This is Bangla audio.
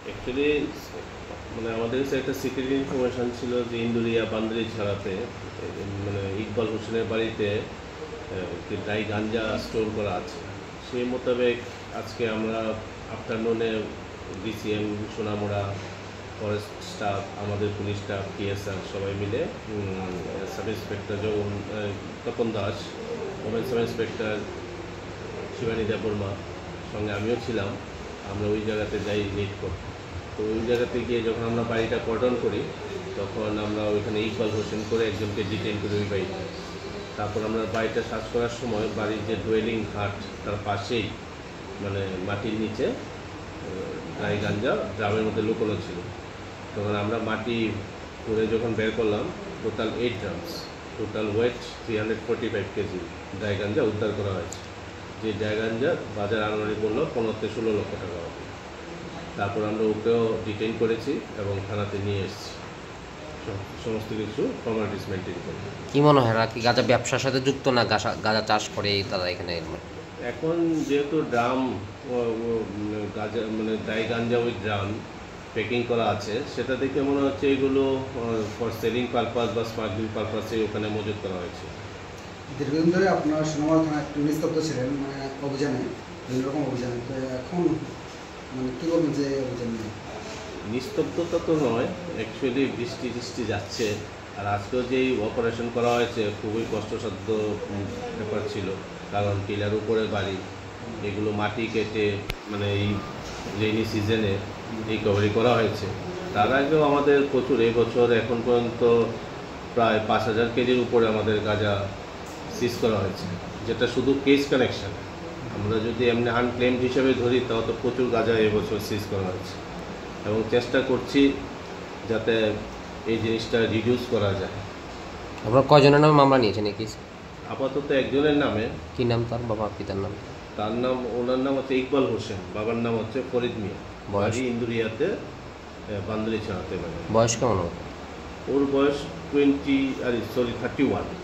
অ্যাকচুয়ালি মানে আমাদের কাছে একটা সিক্রেট ইনফরমেশান ছিল যে ইন্দুরিয়া বান্দরি ছাড়াতে মানে ইকবাল হোসেনের বাড়িতে ড্রাই গাঞ্জা স্টোর করা আছে। সেই মোতাবেক আজকে আমরা আফটারনুনে ডিসিএম সোনামুড়া ফরেস্ট স্টাফ, আমাদের পুলিশ স্টাফ, টিএসআর সবাই মিলে sub inspector Tapan Das, women sub inspector Shibani Debbarma, সঙ্গে আমিও ছিলাম। আমরা ওই জায়গাতে যাই রেড করতে। তো ওই জায়গাতে গিয়ে যখন আমরা বাড়িটা কর্ডন করি তখন আমরা ওইখানে ইকবাল হোসেন করে একজনকে ডিটেইন করি ওই বাড়িতে। তারপর আমরা বাড়িটা সার্চ করার সময় বাড়ির যে ডুয়েলিং হাট তার পাশেই মানে মাটির নিচে ড্রাই গাঞ্জা ড্রামের মধ্যে লুকোনো ছিল। তখন আমরা মাটি করে যখন বের করলাম total 8 drums, total weight 345 KG dry গাঞ্জা উদ্ধার করা হয়েছে। যে ড্রাই গাঞ্জা বাজার আনুমানিক মূল্য 15-16 লক্ষ টাকা হবে। তারপর আমরা ওকেও ডিটেইন করেছি এবং থানাতে নিয়ে এসেছি সমস্ত কিছু ফর্মালিটিস মেনটেন করে। কি মনে হয় কি গাঁজা ব্যবসার সাথে যুক্ত না গাঁজা চাষ করে তারা এখানে? এখন যেহেতু ড্রাম গাঁজা মানে ড্রাই গাঞ্জা ওই ড্রাম প্যাকিং করা আছে, সেটা দেখে মনে হচ্ছে এগুলো ফর সেলিং পারপাস বা স্মাগলিং পারপাসে ওখানে মজুত করা হয়েছে। দীর্ঘদিন ধরে আপনার সোনামুড়া থানা একটু নিস্তব্ধ ছিলেন মানে অভিযানে, বিভিন্ন রকম অভিযানে, তো এখন মানে কী বলবেন যে অভিযান নিয়ে? নিস্তব্ধতা তো নয়, অ্যাকচুয়ালি বৃষ্টি যাচ্ছে। আর আজকেও যেই অপারেশন করা হয়েছে খুবই কষ্টসাধ্য ব্যাপার ছিল, কারণ টিলার উপরে বাড়ি, এগুলো মাটি কেটে মানে এই রেইনি সিজনে রিকভারি করা হয়েছে। তার আগেও আমাদের প্রচুর এবছর এখন পর্যন্ত প্রায় 5000 কেজির উপরে আমাদের গাঁজা সিজ করা হয়েছে, যেটা শুধু কেস কানেকশন। আমরা যদি এমনি আনক্লেমড হিসেবে ধরি তাও তো প্রচুর গাঁজা এবছর সিজ করা হয়েছে এবং চেষ্টা করছি যাতে এই জিনিসটা রিডিউস করা যায়। আপনারা কয়জনের নামে মামলা নিয়েছেন এই কেস? আপাতত একজনের নামে। কী নাম তার? বাবা পিতার নাম? ওনার নাম হচ্ছে ইকবাল হোসেন, বাবার নাম হচ্ছে ফরিদ মিয়া, বাড়ি ইন্দুরিয়াতে বান্দরি ছাড়াতে। মানে বয়স কেমন? ওর বয়স 31।